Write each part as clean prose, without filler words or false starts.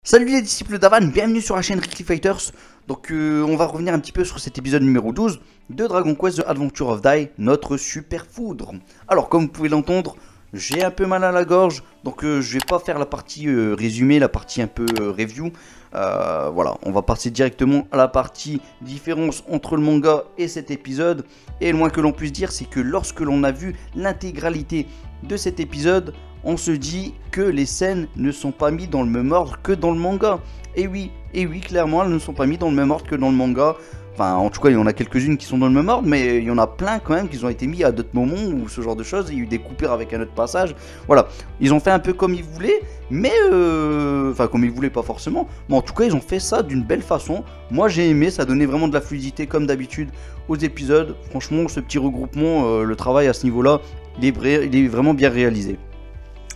Salut les disciples d'Avan, bienvenue sur la chaîne Ricky Fighters. Donc on va revenir un petit peu sur cet épisode numéro 12 de Dragon Quest The Adventure of Dai, notre super foudre. Alors comme vous pouvez l'entendre, j'ai un peu mal à la gorge, donc je vais pas faire la partie résumé, la partie un peu review. Voilà, on va passer directement à la partie différence entre le manga et cet épisode. Et le moins que l'on puisse dire, c'est que lorsque l'on a vu l'intégralité de cet épisode, on se dit que les scènes ne sont pas mises dans le même ordre que dans le manga. Et oui, clairement, elles ne sont pas mises dans le même ordre que dans le manga. Enfin, en tout cas, il y en a quelques-unes qui sont dans le même ordre, mais il y en a plein quand même qui ont été mis à d'autres moments ou ce genre de choses. Il y a eu des coupures avec un autre passage. Voilà, ils ont fait un peu comme ils voulaient, mais enfin, comme ils voulaient pas forcément. Mais en tout cas, ils ont fait ça d'une belle façon. Moi, j'ai aimé, ça donnait vraiment de la fluidité comme d'habitude aux épisodes. Franchement, ce petit regroupement, le travail à ce niveau-là, il est vraiment bien réalisé.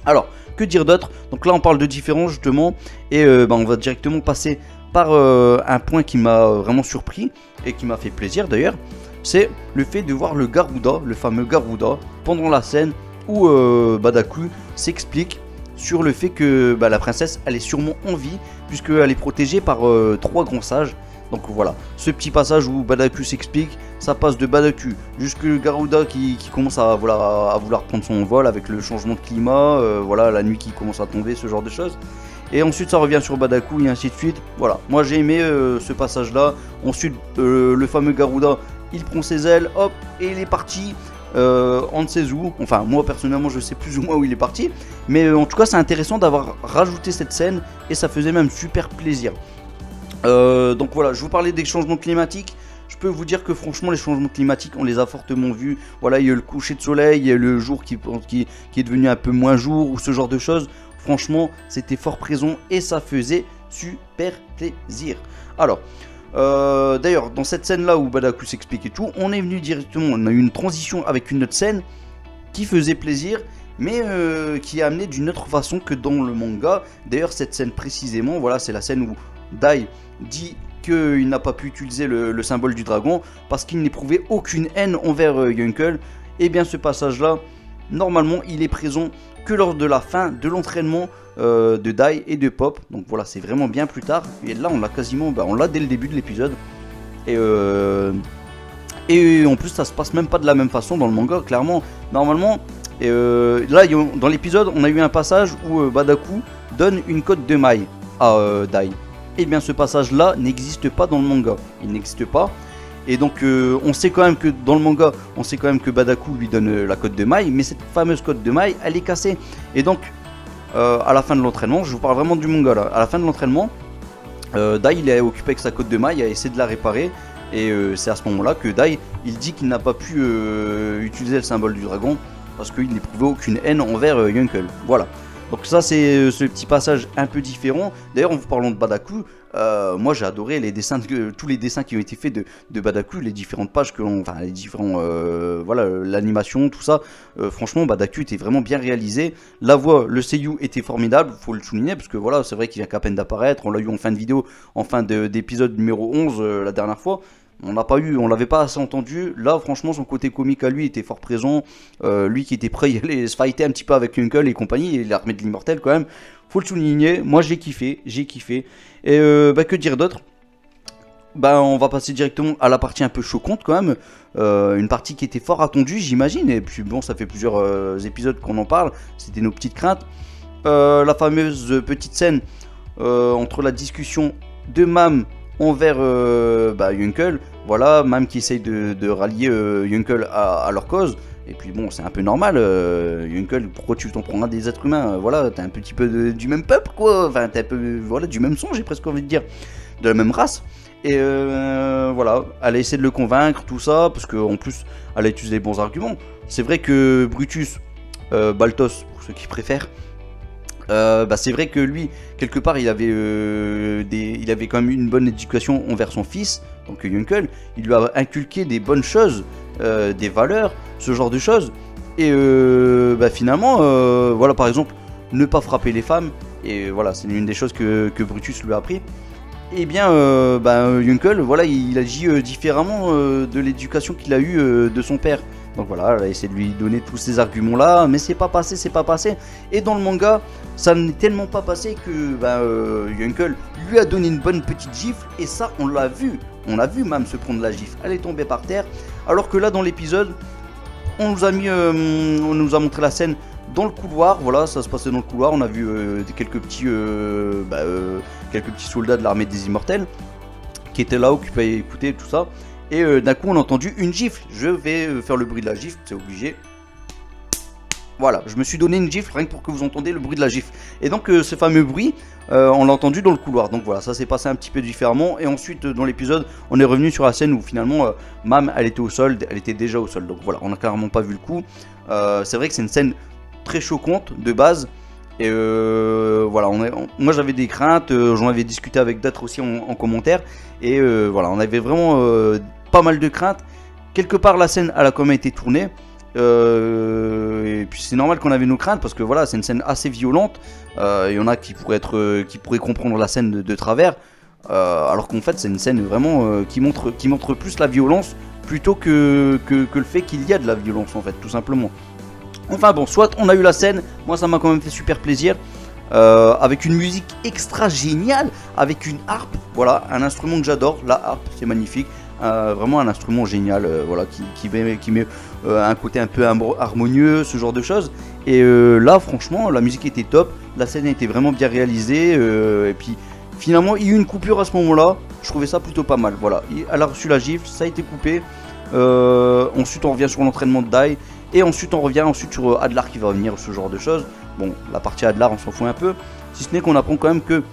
Alors, que dire d'autre? Donc là, on parle de différence justement, et on va directement passer par un point qui m'a vraiment surpris et qui m'a fait plaisir d'ailleurs. C'est le fait de voir le Garuda, le fameux Garuda, pendant la scène où Badaku s'explique sur le fait que la princesse, elle est sûrement en vie, puisqu'elle est protégée par 3 grands sages. Donc voilà, ce petit passage où Badaku s'explique, ça passe de Badaku jusque Garuda qui commence à vouloir prendre son vol avec le changement de climat, voilà, la nuit qui commence à tomber, ce genre de choses. Et ensuite ça revient sur Badaku et ainsi de suite. Voilà, moi j'ai aimé ce passage là. Ensuite le fameux Garuda, il prend ses ailes, hop, et il est parti. On ne sait où, enfin moi personnellement je sais plus ou moins où il est parti. Mais en tout cas c'est intéressant d'avoir rajouté cette scène et ça faisait même super plaisir. Donc voilà, je vous parlais des changements climatiques. Je peux vous dire que franchement les changements climatiques on les a fortement vus. Voilà, il y a le coucher de soleil, il y a le jour qui est devenu un peu moins jour ou ce genre de choses. Franchement c'était fort présent et ça faisait super plaisir. Alors d'ailleurs dans cette scène là où Badaku s'explique et tout, on est venu directement, on a eu une transition avec une autre scène qui faisait plaisir, mais qui est amenée d'une autre façon que dans le manga. D'ailleurs cette scène précisément, voilà, c'est la scène où Dai dit qu'il n'a pas pu utiliser le symbole du dragon parce qu'il n'éprouvait aucune haine envers Yunkel. Et bien ce passage là, normalement il est présent que lors de la fin de l'entraînement de Dai et de Pop. Donc voilà, c'est vraiment bien plus tard. Et là on l'a quasiment, on l'a dès le début de l'épisode. Et en plus ça se passe même pas de la même façon dans le manga, clairement. Normalement, là dans l'épisode on a eu un passage où Badaku donne une cote de maille à Dai. Et bien ce passage là n'existe pas dans le manga, il n'existe pas. Et donc on sait quand même que dans le manga, on sait quand même que Badaku lui donne la cote de maille, mais cette fameuse cote de maille elle est cassée. Et donc à la fin de l'entraînement, je vous parle vraiment du manga là, à la fin de l'entraînement, Dai il est occupé avec sa cote de maille à essayer de la réparer. Et c'est à ce moment là que Dai il dit qu'il n'a pas pu utiliser le symbole du dragon parce qu'il n'éprouvait aucune haine envers Yunkel. Voilà. Donc ça c'est ce petit passage un peu différent. D'ailleurs en vous parlant de Badaku, moi j'ai adoré les dessins, tous les dessins qui ont été faits de Badaku, les différentes pages que l'on, enfin les différents, voilà, l'animation, tout ça. Franchement Badaku était vraiment bien réalisé. La voix, le seiyuu était formidable, faut le souligner parce que voilà, c'est vrai qu'il vient qu'à peine d'apparaître. On l'a eu en fin de vidéo, en fin d'épisode numéro 11 la dernière fois. On l'avait pas assez entendu. Là, franchement, son côté comique à lui était fort présent. Lui qui était prêt à aller se fighter un petit peu avec Yunkel et compagnie, et l'armée de l'immortel quand même. Faut le souligner. Moi, j'ai kiffé, j'ai kiffé. Et que dire d'autre? On va passer directement à la partie un peu choquante quand même. Une partie qui était fort attendue, j'imagine. Et puis bon, ça fait plusieurs épisodes qu'on en parle. C'était nos petites craintes. La fameuse petite scène entre la discussion de Mam envers Yunkel, voilà, Mam qui essaye de rallier Yunkel à leur cause. Et puis bon, c'est un peu normal, Yunkel, pourquoi tu t'en prends à des êtres humains? Voilà, t'es un petit peu du même peuple quoi, enfin t'es un peu, voilà, du même son, j'ai presque envie de dire, de la même race. Et voilà, elle a essayé de le convaincre, tout ça, parce qu'en plus, elle a utilisé les bons arguments. C'est vrai que Brutus, Balthos, pour ceux qui préfèrent, c'est vrai que lui, quelque part, il avait quand même une bonne éducation envers son fils, donc Yunkel. Il lui a inculqué des bonnes choses, des valeurs, ce genre de choses. Et finalement, voilà, par exemple, ne pas frapper les femmes. Et voilà, c'est l'une des choses que Brutus lui a appris. Et bien, Yunkel, voilà, il agit différemment de l'éducation qu'il a eue de son père. Donc voilà, elle a essayé de lui donner tous ces arguments là, mais c'est pas passé, c'est pas passé. Et dans le manga, ça n'est tellement pas passé que Yunkel lui a donné une bonne petite gifle, et ça on l'a vu. On a vu Mam se prendre la gifle, elle est tombée par terre. Alors que là dans l'épisode, on nous a montré la scène dans le couloir. Voilà, ça se passait dans le couloir. On a vu quelques petits soldats de l'armée des immortels qui étaient là, occupés à écouter tout ça. Et d'un coup on a entendu une gifle. Je vais faire le bruit de la gifle, c'est obligé. Voilà, je me suis donné une gifle rien que pour que vous entendiez le bruit de la gifle. Et donc ce fameux bruit, on l'a entendu dans le couloir. Donc voilà, ça s'est passé un petit peu différemment. Et ensuite dans l'épisode, on est revenu sur la scène où finalement Mam, elle était au sol, elle était déjà au sol. Donc voilà, on n'a clairement pas vu le coup. C'est vrai que c'est une scène très choquante de base. Et voilà, moi j'avais des craintes, j'en avais discuté avec d'autres aussi en commentaire. Et voilà, on avait vraiment pas mal de craintes. Quelque part la scène elle a quand même été tournée. Et puis c'est normal qu'on avait nos craintes parce que voilà, c'est une scène assez violente. Il y en a qui pourraient comprendre la scène de travers, alors qu'en fait c'est une scène vraiment qui montre plus la violence plutôt que le fait qu'il y a de la violence en fait, tout simplement. Enfin bon, soit on a eu la scène, moi ça m'a quand même fait super plaisir. Avec une musique extra géniale, avec une harpe, voilà, un instrument que j'adore, la harpe, c'est magnifique. Vraiment un instrument génial, voilà, qui met un côté un peu harmonieux, ce genre de choses. Et là franchement la musique était top, la scène était vraiment bien réalisée, et puis finalement il y a eu une coupure à ce moment là, je trouvais ça plutôt pas mal. Voilà, elle a reçu la gifle, ça a été coupé. Ensuite on revient sur l'entraînement de Dai, et ensuite on revient sur Adlar qui va venir, ce genre de choses. Bon, la partie Adlar on s'en fout un peu, si ce n'est qu'on apprend quand même que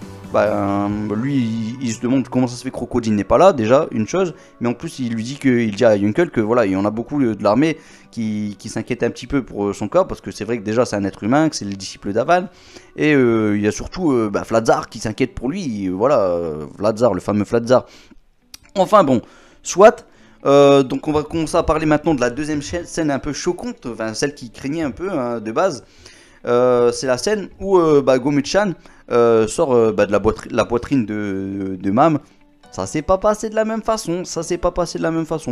lui il se demande comment ça se fait que Crocodile n'est pas là, déjà une chose, mais en plus il dit à Yunkel que voilà, il y en a beaucoup de l'armée qui s'inquiètent un petit peu pour son cas, parce que c'est vrai que déjà c'est un être humain, que c'est le disciple d'Avan, et il y a surtout Fladzar qui s'inquiète pour lui, voilà, Fladzar, le fameux Fladzar. Enfin bon, soit. Donc on va commencer à parler maintenant de la deuxième scène un peu choquante, enfin celle qui craignait un peu hein, de base. C'est la scène où Gomechan sort de la poitrine de Mam. Ça s'est pas passé de la même façon,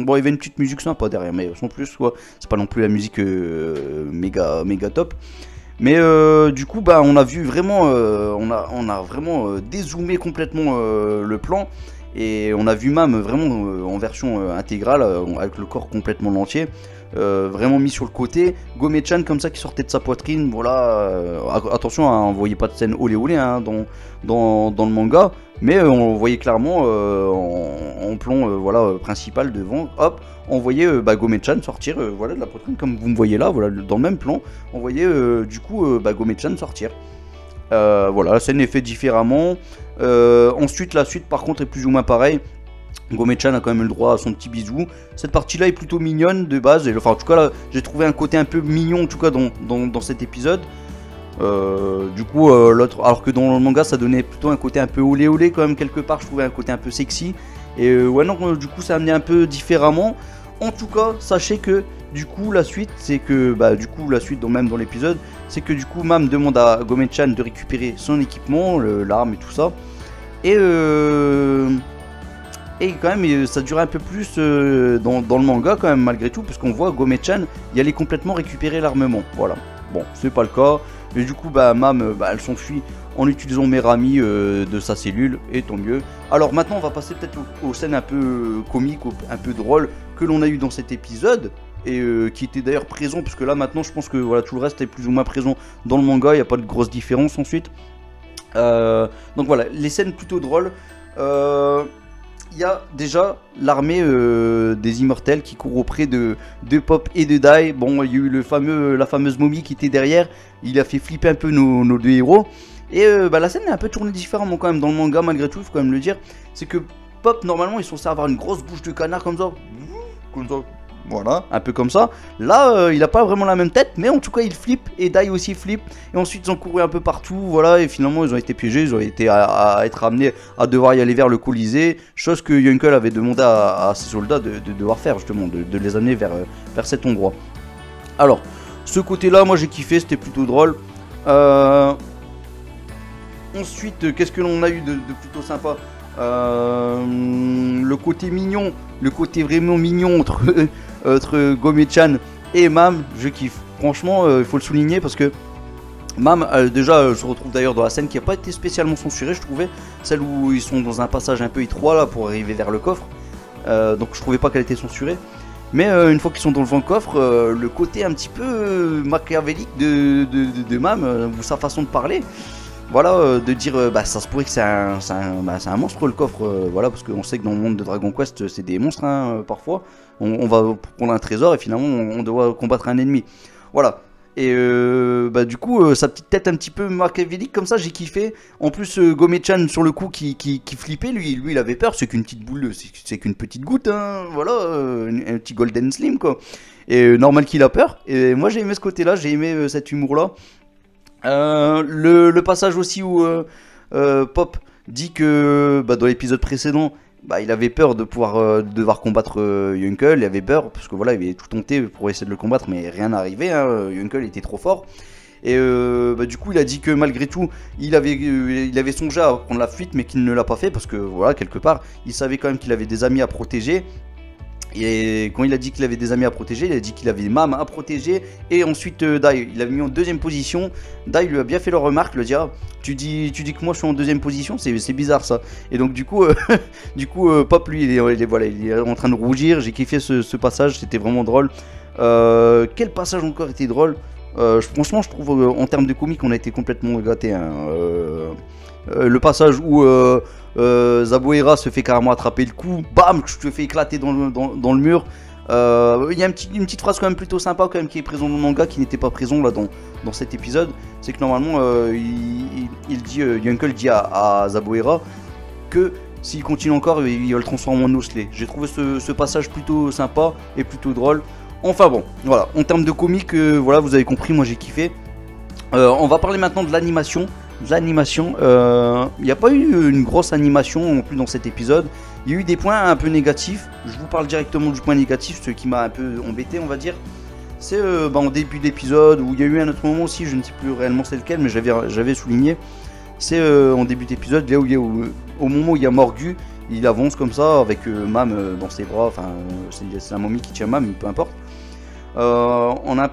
Bon, il y avait une petite musique sympa derrière, mais sans plus quoi. C'est pas non plus la musique méga top. Mais du coup on a vu vraiment, on a vraiment dézoomé complètement le plan. Et on a vu Mam vraiment en version intégrale, avec le corps complètement entier, vraiment mis sur le côté. Gomechan comme ça qui sortait de sa poitrine, voilà. Attention, hein, on voyait pas de scène olé olé hein, dans le manga, mais on voyait clairement en plan voilà, principal devant, hop, on voyait Gomechan sortir voilà, de la poitrine comme vous me voyez là, voilà, dans le même plan, on voyait du coup Gomechan sortir. Voilà, la scène est faite différemment. Ensuite, la suite par contre est plus ou moins pareil. Gomechan a quand même eu le droit à son petit bisou. Cette partie là est plutôt mignonne de base. Enfin, en tout cas, là, j'ai trouvé un côté un peu mignon en tout cas dans cet épisode. Du coup, l'autre, alors que dans le manga, ça donnait plutôt un côté un peu olé olé quand même quelque part. Je trouvais un côté un peu sexy. Et ouais, non, du coup, ça a amené un peu différemment. En tout cas, sachez que du coup, la suite, c'est que même dans l'épisode, c'est que du coup, Mam demande à Gomechan de récupérer son équipement, l'arme et tout ça. Et quand même, ça durait un peu plus dans le manga quand même malgré tout, parce qu'on voit Gomechan y aller complètement récupérer l'armement. Voilà. Bon, c'est pas le cas. Et du coup, Mam, elle s'enfuit en utilisant Merami de sa cellule, et tant mieux. Alors maintenant, on va passer peut-être aux scènes un peu comiques, un peu drôles que l'on a eu dans cet épisode. Et qui était d'ailleurs présent, parce que là maintenant je pense que voilà, tout le reste est plus ou moins présent dans le manga, il n'y a pas de grosse différence ensuite. Donc voilà, les scènes plutôt drôles. Il y a déjà l'armée des immortels qui court auprès de Pop et de Dai. Bon, il y a eu la fameuse momie qui était derrière, il a fait flipper un peu nos deux héros. Et la scène est un peu tournée différemment quand même dans le manga malgré tout, il faut quand même le dire. C'est que Pop normalement ils sont censés avoir une grosse bouche de canard comme ça. Voilà, un peu comme ça. Là, il a pas vraiment la même tête, mais en tout cas, il flippe, et Dai aussi flippe. Et ensuite, ils ont couru un peu partout, voilà, et finalement, ils ont été piégés, ils ont été à être amenés à devoir y aller vers le Colisée, chose que Yunkel avait demandé à ses soldats de devoir faire, justement, de les amener vers cet endroit. Alors, ce côté-là, moi, j'ai kiffé, c'était plutôt drôle. Ensuite, qu'est-ce que l'on a eu de plutôt sympa? Le côté mignon, le côté vraiment mignon entre Gomechan Et Mam, je kiffe. Franchement, il faut le souligner parce que Mam, déjà, se retrouve d'ailleurs dans la scène qui n'a pas été spécialement censurée, je trouvais. Celle où ils sont dans un passage un peu étroit là pour arriver vers le coffre. Donc je trouvais pas qu'elle était censurée. Mais une fois qu'ils sont dans le coffre, le côté un petit peu machiavélique de Mam, ou sa façon de parler, voilà, de dire bah ça se pourrait que c'est un monstre le coffre, voilà, parce qu'on sait que dans le monde de Dragon Quest c'est des monstres hein, parfois. On va prendre un trésor et finalement on doit combattre un ennemi. Voilà. Et bah du coup sa petite tête un petit peu machiavélique comme ça j'ai kiffé. En plus Gomechan sur le coup qui flippait, lui il avait peur, c'est qu'une petite boule, c'est qu'une petite goutte hein, voilà, un petit golden slim quoi. Et normal qu'il a peur. Et moi j'ai aimé ce côté là, j'ai aimé cet humour là. Le passage aussi où Pop dit que bah, dans l'épisode précédent bah, il avait peur de pouvoir devoir combattre Yunkel, il avait peur parce que voilà il avait tout tenté pour essayer de le combattre mais rien n'arrivait, hein, Yunkel était trop fort. Et bah, du coup il a dit que malgré tout il avait songé à prendre la fuite mais qu'il ne l'a pas fait parce que voilà quelque part il savait quand même qu'il avait des amis à protéger. Et quand il a dit qu'il avait des amis à protéger, il a dit qu'il avait Mam à protéger. Et ensuite Dai, il l'avait mis en deuxième position. Dai lui a bien fait la remarque, lui a dit ah, tu dis que moi je suis en deuxième position, c'est bizarre ça. Et donc du coup, Pop lui il est en train de rougir. J'ai kiffé ce passage, c'était vraiment drôle. Quel passage encore était drôle. Franchement je trouve en termes de comique on a été complètement gâtés hein. Le passage où Zabuera se fait carrément attraper le coup, bam, je te fais éclater dans le mur. Il y a une petite phrase quand même plutôt sympa quand même qui est présente dans le manga qui n'était pas présent là dans cet épisode. C'est que normalement Yunkel dit à Zabuera que s'il continue encore il va le transformer en osselet. J'ai trouvé ce passage plutôt sympa et plutôt drôle. Enfin bon, voilà, en termes de comique, voilà, vous avez compris, moi j'ai kiffé. On va parler maintenant de l'animation. L'animation, il n'y a pas eu une grosse animation non plus dans cet épisode. Il y a eu des points un peu négatifs. Je vous parle directement du point négatif, ce qui m'a un peu embêté, on va dire. C'est en début d'épisode où il y a eu un autre moment aussi, je ne sais plus réellement c'est lequel, mais j'avais souligné. C'est en début d'épisode, là où au moment où il y a Morgu, il avance comme ça avec Mam dans ses bras. Enfin, c'est la momie qui tient Mam, peu importe. On a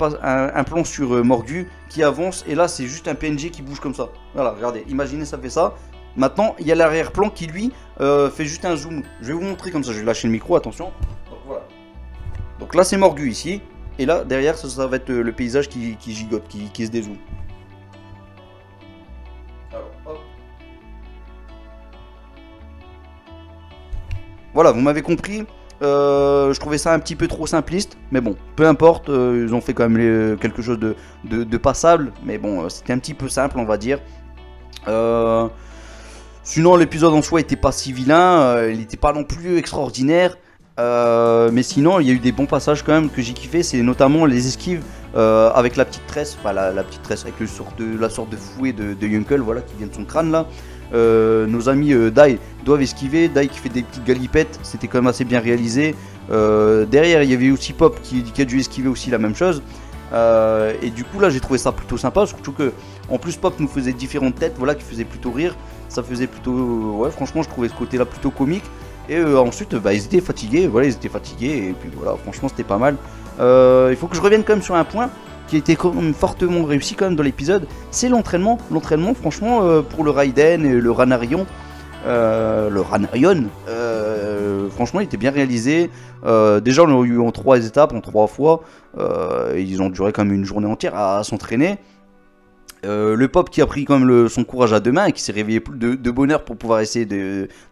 un plan sur Morgu qui avance et là c'est juste un PNG qui bouge comme ça. Voilà, regardez, imaginez ça fait ça. Maintenant il y a l'arrière-plan qui lui fait juste un zoom. Je vais vous montrer comme ça, je vais lâcher le micro, attention. Donc voilà. Donc là c'est Morgu ici et là derrière ça va être le paysage qui gigote, qui se dézoome. Alors, hop. Voilà, vous m'avez compris. Je trouvais ça un petit peu trop simpliste, mais bon, peu importe, ils ont fait quand même quelque chose de passable, mais bon, c'était un petit peu simple, on va dire. Sinon, l'épisode en soi était pas si vilain, il n'était pas non plus extraordinaire, mais sinon, il y a eu des bons passages quand même que j'ai kiffé, c'est notamment les esquives avec la petite tresse, enfin la petite tresse avec la sorte de fouet de Yunkel, voilà, qui vient de son crâne là. Nos amis Dai doivent esquiver, Dai qui fait des petites galipettes, c'était quand même assez bien réalisé. Derrière il y avait aussi Pop qui a dû esquiver aussi la même chose. Et du coup là j'ai trouvé ça plutôt sympa, surtout que en plus Pop nous faisait différentes têtes, voilà, qui faisaient plutôt rire. Ça faisait plutôt, ouais, franchement je trouvais ce côté là plutôt comique. Et ensuite bah, ils étaient fatigués, voilà, et puis voilà, franchement c'était pas mal. Il faut que je revienne quand même sur un point qui a été quand même fortement réussi quand même dans l'épisode, c'est l'entraînement. L'entraînement, franchement, pour le Raiden et le Ranarion, franchement, il était bien réalisé. Déjà, on l'a eu en 3 étapes, en 3 fois. Ils ont duré quand même une journée entière à s'entraîner. Le Pop qui a pris quand même son courage à deux mains et qui s'est réveillé de bonheur pour pouvoir essayer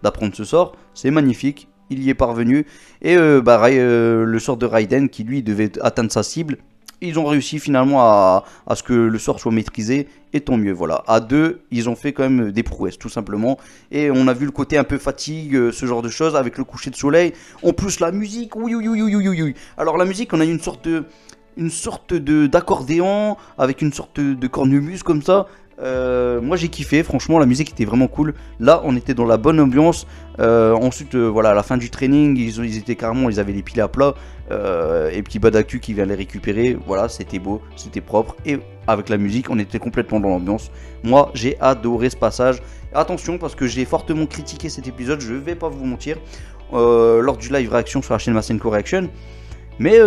d'apprendre ce sort, c'est magnifique. Il y est parvenu. Et le sort de Raiden qui lui devait atteindre sa cible. Ils ont réussi finalement à ce que le sort soit maîtrisé, et tant mieux, voilà. À deux, ils ont fait quand même des prouesses, tout simplement. Et on a vu le côté un peu fatigue, ce genre de choses, avec le coucher de soleil. En plus, la musique, oui. Alors la musique, on a une sorte d'accordéon, avec une sorte de cornemuse comme ça. Moi j'ai kiffé, franchement la musique était vraiment cool. Là on était dans la bonne ambiance. Ensuite voilà, à la fin du training ils étaient carrément, ils avaient les pieds à plat, et puis Badactu qui vient les récupérer. Voilà, c'était beau, c'était propre, et avec la musique on était complètement dans l'ambiance. Moi j'ai adoré ce passage. Attention parce que j'ai fortement critiqué cet épisode, je vais pas vous mentir, lors du live réaction sur la chaîne Masenko Reaction. Mais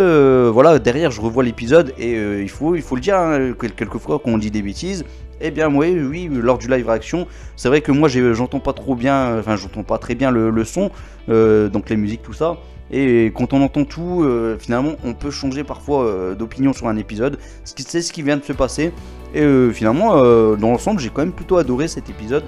voilà, derrière je revois l'épisode et il faut le dire, hein, quelquefois quand on dit des bêtises, eh bien oui, lors du live réaction, c'est vrai que moi j'entends pas trop bien, enfin j'entends pas très bien le son, donc les musiques, tout ça. Et quand on entend tout, finalement on peut changer parfois d'opinion sur un épisode. C'est ce qui vient de se passer. Et finalement, dans l'ensemble, j'ai quand même plutôt adoré cet épisode.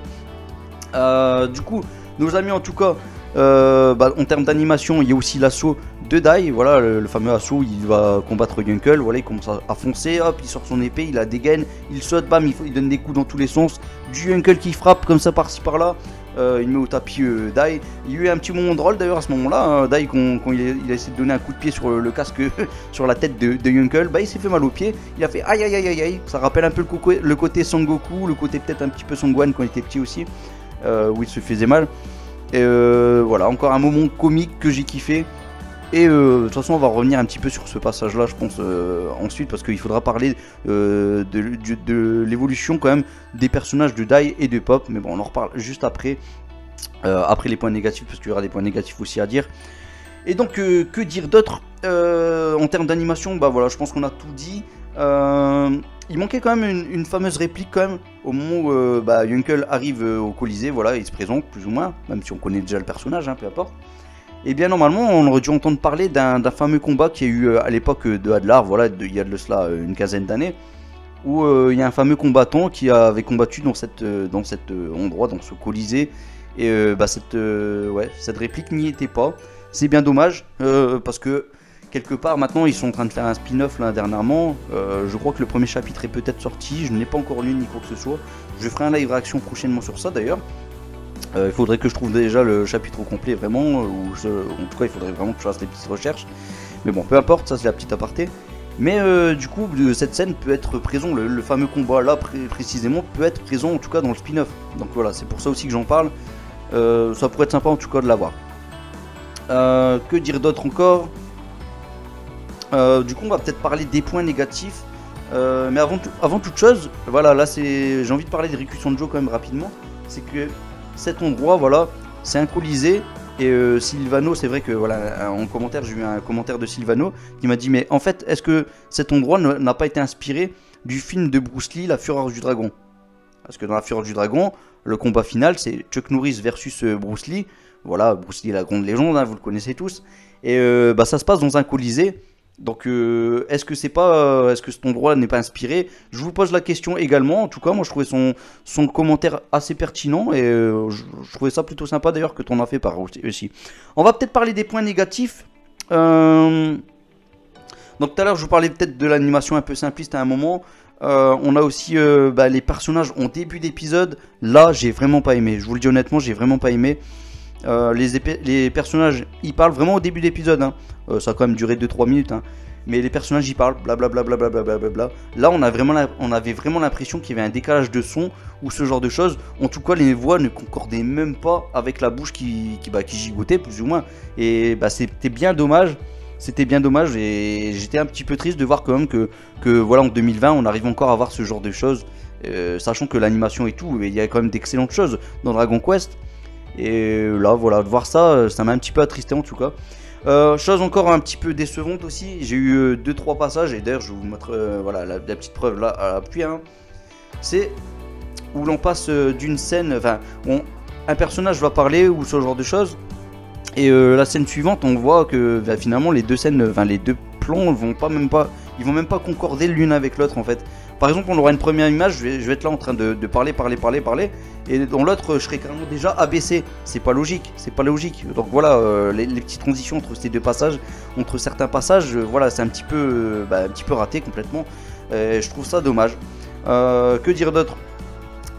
Du coup, nos amis en tout cas, en termes d'animation, il y a aussi l'assaut de Dai, voilà le fameux assaut, il va combattre Yunkel, voilà, il commence à foncer, hop, il sort son épée, il la dégaine, il saute, bam, il donne des coups dans tous les sens, du Yunkel qui frappe comme ça par-ci par-là, il met au tapis Dai. Il y a eu un petit moment drôle d'ailleurs à ce moment-là, hein, Dai quand il a essayé de donner un coup de pied sur le casque, sur la tête de Yunkel, bah il s'est fait mal au pied, il a fait aïe aïe aïe aïe aïe, ça rappelle un peu le côté Sangoku, le côté peut-être un petit peu Sangwan quand il était petit aussi, où il se faisait mal. Et voilà, encore un moment comique que j'ai kiffé. Et de toute façon on va revenir un petit peu sur ce passage là je pense ensuite, parce qu'il faudra parler de l'évolution quand même des personnages de Dai et de Pop. Mais bon, on en reparle juste après, après les points négatifs, parce qu'il y aura des points négatifs aussi à dire. Et donc que dire d'autre en termes d'animation? Bah voilà, je pense qu'on a tout dit. Il manquait quand même une fameuse réplique quand même au moment où Yunkel arrive au Colisée, voilà, il se présente plus ou moins, même si on connaît déjà le personnage, hein, peu importe. Et bien normalement on aurait dû entendre parler d'un fameux combat qui a eu à l'époque de Adlar, voilà, il y a de cela une quinzaine d'années, où il y a un fameux combattant qui avait combattu dans cet endroit, dans ce Colisée, et cette réplique n'y était pas. C'est bien dommage, parce que quelque part maintenant ils sont en train de faire un spin-off là dernièrement, je crois que le premier chapitre est peut-être sorti, je ne l'ai pas encore lu ni quoi que ce soit, je ferai un live réaction prochainement sur ça d'ailleurs. Il faudrait que je trouve déjà le chapitre au complet vraiment, en tout cas il faudrait vraiment que je fasse des petites recherches, mais bon peu importe, ça c'est la petite aparté. Mais du coup cette scène peut être présent, le fameux combat là précisément peut être présent en tout cas dans le spin-off, donc voilà, c'est pour ça aussi que j'en parle, ça pourrait être sympa en tout cas de l'avoir. Que dire d'autre encore? Du coup on va peut-être parler des points négatifs, mais avant toute chose, voilà, là j'ai envie de parler de Riku Sanjo quand même rapidement. C'est que cet endroit, voilà, c'est un Colisée, et Sylvano, c'est vrai que voilà, en commentaire, j'ai eu un commentaire de Sylvano qui m'a dit mais en fait, est-ce que cet endroit n'a pas été inspiré du film de Bruce Lee, La Fureur du Dragon? Parce que dans La Fureur du Dragon, le combat final, c'est Chuck Norris versus Bruce Lee. Voilà, Bruce Lee, la grande légende, hein, vous le connaissez tous. Et ça se passe dans un Colisée. Donc est-ce que cet endroit n'est pas inspiré? Je vous pose la question également. En tout cas moi je trouvais son commentaire assez pertinent, et je trouvais ça plutôt sympa d'ailleurs que tu en as fait part aussi. On va peut-être parler des points négatifs. Donc tout à l'heure je vous parlais peut-être de l'animation un peu simpliste à un moment. On a aussi les personnages en début d'épisode. Là j'ai vraiment pas aimé, je vous le dis honnêtement, j'ai vraiment pas aimé. Les personnages ils parlent vraiment au début d'épisode, hein. Ça a quand même duré 2-3 minutes, hein. Mais les personnages ils parlent blablabla. Là on avait vraiment l'impression qu'il y avait un décalage de son ou ce genre de choses. En tout cas les voix ne concordaient même pas avec la bouche qui gigotait plus ou moins. Et c'était bien dommage. C'était bien dommage, et j'étais un petit peu triste de voir quand même que voilà, en 2020 on arrive encore à voir ce genre de choses, sachant que l'animation et tout, il y a quand même d'excellentes choses dans Dragon Quest. Et là voilà, de voir ça, ça m'a un petit peu attristé en tout cas. Chose encore un petit peu décevante aussi, j'ai eu 2-3 passages, et d'ailleurs je vais vous mettre voilà, la petite preuve là à l'appui, hein. C'est où l'on passe d'une scène, enfin un personnage va parler ou ce genre de choses, et la scène suivante on voit que finalement les deux scènes, les deux plans vont même pas concorder l'une avec l'autre en fait. Par exemple on aura une première image, je vais être là en train de parler, et dans l'autre je serai carrément déjà abaissé. C'est pas logique. Donc voilà, les petites transitions entre ces deux passages, entre certains passages, voilà, c'est un petit peu raté complètement. Je trouve ça dommage. Que dire d'autre?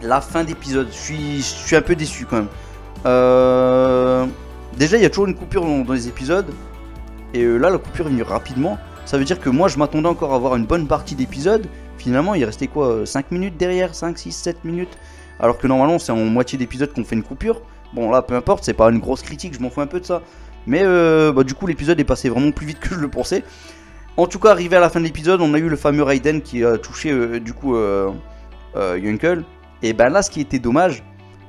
La fin d'épisode, je suis un peu déçu quand même. Déjà il y a toujours une coupure dans les épisodes, et là la coupure est venue rapidement. Ça veut dire que moi je m'attendais encore à avoir une bonne partie d'épisode. Finalement il restait quoi, 5 minutes derrière, 5, 6, 7 minutes. Alors que normalement c'est en moitié d'épisode qu'on fait une coupure. Bon là peu importe, c'est pas une grosse critique, je m'en fous un peu de ça. Mais du coup l'épisode est passé vraiment plus vite que je le pensais. En tout cas arrivé à la fin de l'épisode, on a eu le fameux Raiden qui a touché Yunkel. Et là ce qui était dommage,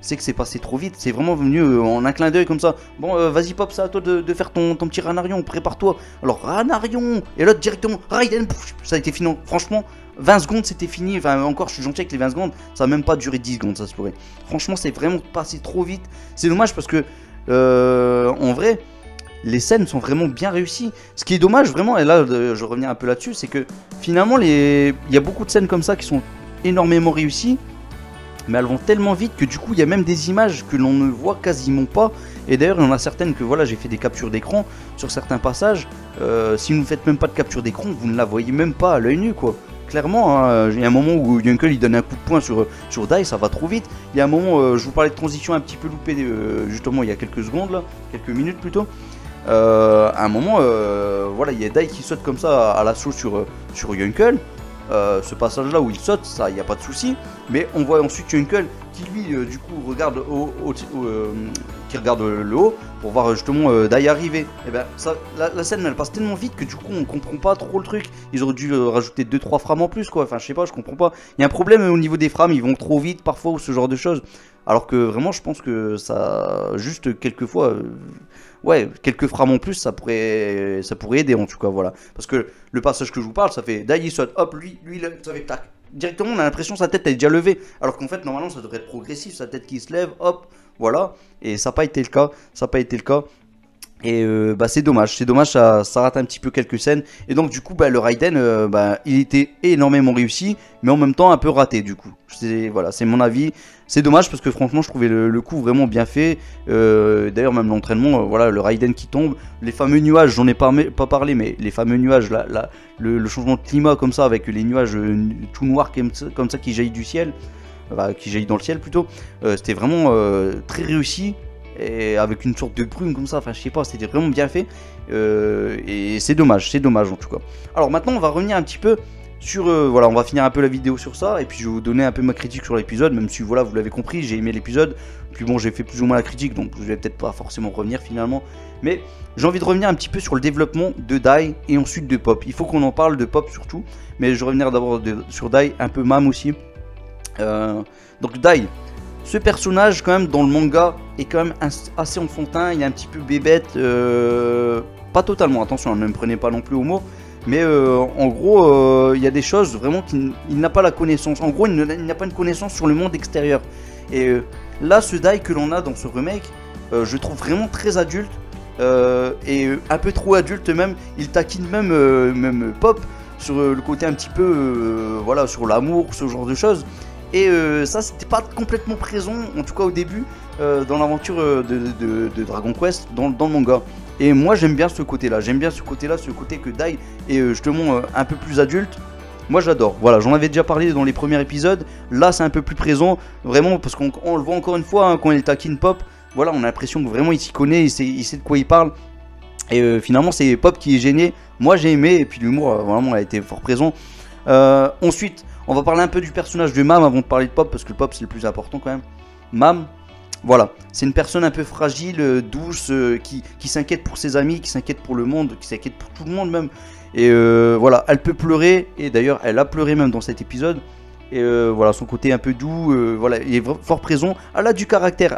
c'est que c'est passé trop vite. C'est vraiment venu en un clin d'œil comme ça. Bon, vas-y Pop, c'est à toi de faire ton petit Ranarion, prépare-toi. Alors, Ranarion, et l'autre directement, Raiden, ça a été fini. Franchement, 20 secondes, c'était fini. Enfin, encore, je suis gentil avec les 20 secondes. Ça a même pas duré 10 secondes, ça se pourrait. Franchement, c'est vraiment passé trop vite. C'est dommage parce que, en vrai, les scènes sont vraiment bien réussies. Ce qui est dommage, vraiment, et là, je reviens un peu là-dessus, c'est que finalement, il y a beaucoup de scènes comme ça qui sont énormément réussies. Mais elles vont tellement vite que du coup il y a même des images que l'on ne voit quasiment pas. Et d'ailleurs il y en a certaines que voilà, j'ai fait des captures d'écran sur certains passages. Si vous ne faites même pas de capture d'écran, vous ne la voyez même pas à l'œil nu quoi. Clairement, hein, il y a un moment où Yunkel il donne un coup de poing sur Dai, ça va trop vite. Il y a un moment, je vous parlais de transition un petit peu loupée justement il y a quelques secondes là, quelques minutes plutôt. À un moment, voilà, il y a Dai qui saute comme ça à l'assaut sur Yunkel. Ce passage là où il saute, ça y a pas de souci, mais on voit ensuite Yunkel qui lui du coup regarde qui regarde le haut pour voir justement Dai arriver. Et ben ça, la scène elle passe tellement vite que du coup on comprend pas trop le truc. Ils auraient dû rajouter 2-3 frames en plus quoi. Enfin je sais pas, je comprends pas. Il y a un problème au niveau des frames, ils vont trop vite parfois ou ce genre de choses. Alors que vraiment je pense que ça juste quelques fois ouais, quelques frames en plus, ça pourrait aider en tout cas, voilà. Parce que le passage que je vous parle, ça fait Dai il saute, hop, lui, ça fait tac. Directement, on a l'impression que sa tête elle est déjà levée. Alors qu'en fait, normalement, ça devrait être progressif, sa tête qui se lève, hop, voilà. Et ça n'a pas été le cas, ça n'a pas été le cas. Et bah c'est dommage, ça rate un petit peu quelques scènes. Et donc du coup bah, le Raiden, il était énormément réussi, mais en même temps un peu raté du coup. Voilà, c'est mon avis. C'est dommage parce que franchement je trouvais le coup vraiment bien fait. D'ailleurs même l'entraînement, voilà, le Raiden qui tombe, les fameux nuages, j'en ai pas parlé, mais les fameux nuages, le changement de climat comme ça, avec les nuages tout noirs comme ça qui jaillissent du ciel, qui jaillissent dans le ciel plutôt, c'était vraiment très réussi. Et avec une sorte de brume comme ça, enfin je sais pas, c'était vraiment bien fait. Et c'est dommage en tout cas. Alors maintenant on va revenir un petit peu sur, voilà, on va finir un peu la vidéo sur ça. Et puis je vais vous donner un peu ma critique sur l'épisode, même si voilà, vous l'avez compris, j'ai aimé l'épisode. Puis bon, j'ai fait plus ou moins la critique, donc je vais peut-être pas forcément revenir finalement. Mais j'ai envie de revenir un petit peu sur le développement de Dai et ensuite de Pop. Il faut qu'on en parle de Pop surtout, mais je vais revenir d'abord sur Dai, un peu Mam aussi. Donc Dai, ce personnage quand même dans le manga est quand même assez enfantin, il est un petit peu bébête, pas totalement, attention, ne me prenez pas non plus au mot, mais en gros il y a des choses vraiment qu'il n'a pas la connaissance, en gros il n'a pas une connaissance sur le monde extérieur. Et là ce Dai que l'on a dans ce remake, je trouve vraiment très adulte, et un peu trop adulte même, il taquine même Pop sur le côté un petit peu, voilà, sur l'amour, ce genre de choses. Et ça c'était pas complètement présent, en tout cas au début, dans l'aventure de Dragon Quest, dans le manga. Et moi j'aime bien ce côté là, ce côté que Dai est justement un peu plus adulte. Moi j'adore, voilà, j'en avais déjà parlé dans les premiers épisodes, là c'est un peu plus présent, vraiment, parce qu'on le voit encore une fois, hein, quand il taquine Pop, voilà, on a l'impression que vraiment il s'y connaît, il sait de quoi il parle. Et finalement c'est Pop qui est gêné, moi j'ai aimé, et puis l'humour vraiment a été fort présent. Ensuite, on va parler un peu du personnage de Mam avant de parler de Pop, parce que Pop c'est le plus important quand même. Mam, voilà, c'est une personne un peu fragile, douce, qui s'inquiète pour ses amis, qui s'inquiète pour le monde, qui s'inquiète pour tout le monde même. Et voilà, elle peut pleurer, et d'ailleurs elle a pleuré même dans cet épisode. Et voilà, son côté un peu doux, voilà, il est fort présent. Elle a du caractère,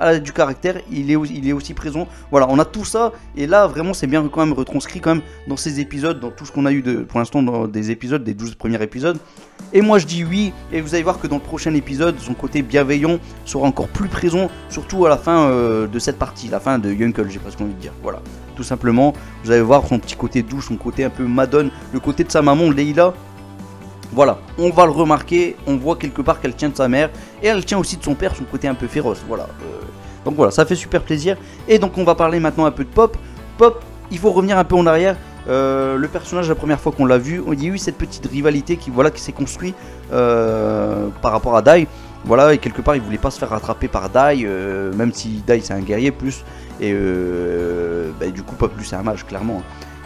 il est aussi présent. Voilà, on a tout ça, et là vraiment c'est bien quand même retranscrit quand même dans ces épisodes, dans tout ce qu'on a eu pour l'instant dans des épisodes, des 12 premiers épisodes. Et moi je dis oui, et vous allez voir que dans le prochain épisode, son côté bienveillant sera encore plus présent, surtout à la fin de cette partie, la fin de Yunkel, j'ai presque envie de dire. Voilà, tout simplement, vous allez voir son petit côté doux, son côté un peu madone, le côté de sa maman, Leila. Voilà, on va le remarquer, on voit quelque part qu'elle tient de sa mère, et elle tient aussi de son père, son côté un peu féroce, voilà. Donc voilà, ça fait super plaisir. Et donc on va parler maintenant un peu de Pop. Pop, il faut revenir un peu en arrière. Le personnage, la première fois qu'on l'a vu, il y a eu cette petite rivalité qui s'est construite par rapport à Dai. Voilà, et quelque part il voulait pas se faire rattraper par Dai, même si Dai c'est un guerrier plus, et du coup Pop lui c'est un mage clairement.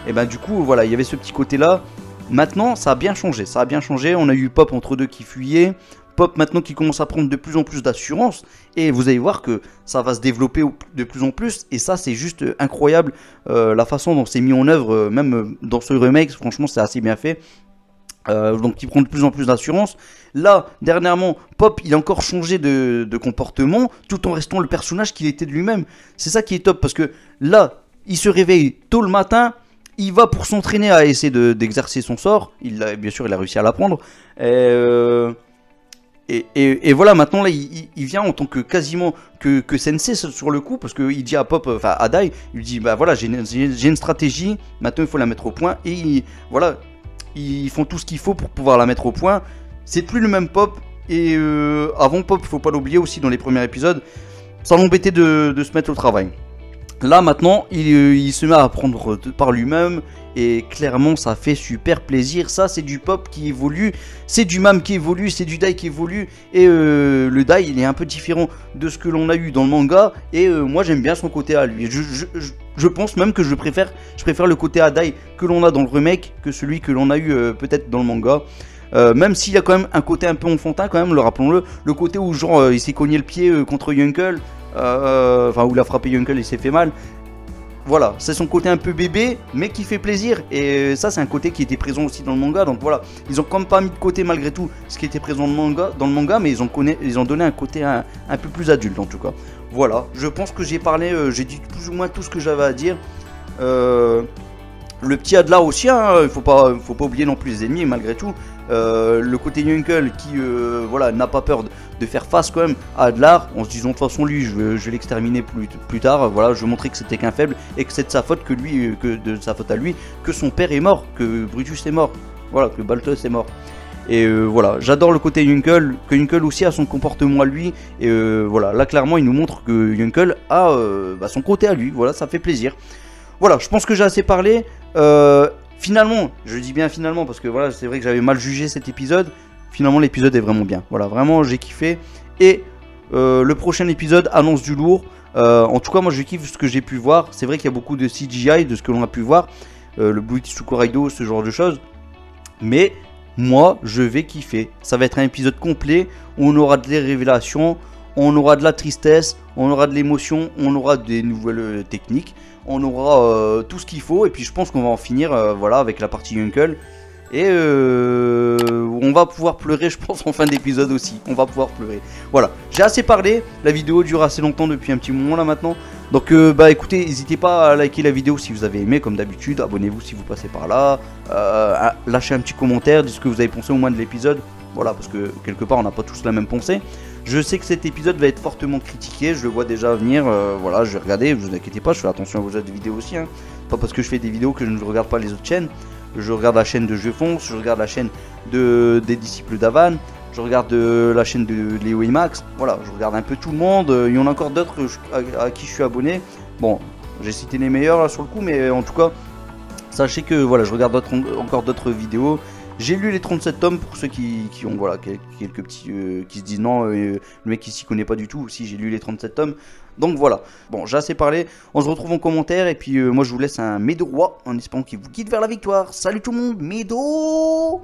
Et du coup voilà, il y avait ce petit côté là. Maintenant ça a bien changé, on a eu Pop entre deux qui fuyait, Pop maintenant qui commence à prendre de plus en plus d'assurance, et vous allez voir que ça va se développer de plus en plus, et ça c'est juste incroyable, la façon dont c'est mis en œuvre, même dans ce remake, franchement c'est assez bien fait. Donc qui prend de plus en plus d'assurance. Là, dernièrement, Pop, il a encore changé de comportement, tout en restant le personnage qu'il était de lui-même. C'est ça qui est top, parce que là, il se réveille tôt le matin, il va pour s'entraîner à essayer d'exercer son sort. Bien sûr, il a réussi à l'apprendre. Et voilà, maintenant, là, il vient en tant que quasiment que sensei sur le coup, parce qu'il dit à Pop, enfin à Dai, il lui dit, bah voilà, j'ai une stratégie, maintenant il faut la mettre au point, et voilà, ils font tout ce qu'il faut pour pouvoir la mettre au point. C'est plus le même Pop, et avant Pop, il faut pas l'oublier aussi dans les premiers épisodes, ça l'embêtait de se mettre au travail. Là maintenant, il se met à apprendre par lui-même et clairement ça fait super plaisir. Ça c'est du Pop qui évolue, c'est du Mam qui évolue, c'est du Dai qui évolue. Et le Dai il est un peu différent de ce que l'on a eu dans le manga. Et moi j'aime bien son côté à lui. Je pense même que je préfère le côté à Dai que l'on a dans le remake que celui que l'on a eu peut-être dans le manga. Même s'il y a quand même un côté un peu enfantin quand même, le rappelons-le. Le côté où genre il s'est cogné le pied contre Yuncle. Enfin où il a frappé Yuncle et s'est fait mal. Voilà, c'est son côté un peu bébé, mais qui fait plaisir. Et ça, c'est un côté qui était présent aussi dans le manga. Donc voilà, ils ont quand même pas mis de côté malgré tout ce qui était présent dans le manga, mais ils ont donné un côté un peu plus adulte en tout cas. Voilà, je pense que j'ai parlé, j'ai dit plus ou moins tout ce que j'avais à dire. Le petit Adlar aussi, hein, il faut pas oublier non plus les ennemis malgré tout. Le côté Yuncle qui voilà, n'a pas peur de faire face quand même à Adlar en se disant de toute façon lui je vais l'exterminer plus tard, voilà, je vais montrer que c'était qu'un faible et que c'est de sa faute que lui, de sa faute à lui, que son père est mort, que Brutus est mort, voilà, que Balthus est mort. Et voilà, j'adore le côté Yuncle, que Yuncle aussi a son comportement à lui, et voilà, là clairement il nous montre que Yuncle a son côté à lui, voilà, ça fait plaisir. Voilà, je pense que j'ai assez parlé. Finalement, je dis bien finalement parce que voilà, c'est vrai que j'avais mal jugé cet épisode. Finalement, l'épisode est vraiment bien. Voilà, vraiment, j'ai kiffé. Et le prochain épisode annonce du lourd. En tout cas, moi, je kiffe ce que j'ai pu voir. C'est vrai qu'il y a beaucoup de CGI de ce que l'on a pu voir. Le Blue Tsuku Raido, ce genre de choses. Mais moi, je vais kiffer. Ça va être un épisode complet où on aura des révélations, on aura de la tristesse, on aura de l'émotion, on aura des nouvelles techniques. On aura tout ce qu'il faut et puis je pense qu'on va en finir voilà, avec la partie Yuncle. Et on va pouvoir pleurer je pense en fin d'épisode aussi. On va pouvoir pleurer. Voilà, j'ai assez parlé. La vidéo dure assez longtemps depuis un petit moment là maintenant. Donc bah écoutez, n'hésitez pas à liker la vidéo si vous avez aimé comme d'habitude. Abonnez-vous si vous passez par là. Lâchez un petit commentaire, dites ce que vous avez pensé au moins de l'épisode. Voilà, parce que quelque part on n'a pas tous la même pensée. Je sais que cet épisode va être fortement critiqué, je le vois déjà venir, voilà, je vais regarder, vous inquiétez pas, je fais attention à vos autres vidéos aussi, hein. Pas parce que je fais des vidéos que je ne regarde pas les autres chaînes, je regarde la chaîne de Jefonce, je regarde la chaîne des disciples d'Avan, je regarde la chaîne de Léo et Max, voilà, je regarde un peu tout le monde, il y en a encore d'autres à qui je suis abonné, bon, j'ai cité les meilleurs là sur le coup, mais en tout cas, sachez que voilà, je regarde encore d'autres vidéos. J'ai lu les 37 tomes pour ceux qui ont voilà, quelques petits qui se disent non, le mec il s'y connaît pas du tout. Si j'ai lu les 37 tomes. Donc voilà, bon j'ai assez parlé, on se retrouve en commentaire et puis moi je vous laisse un Médo roi en espérant qu'il vous guide vers la victoire. Salut tout le monde, Médo!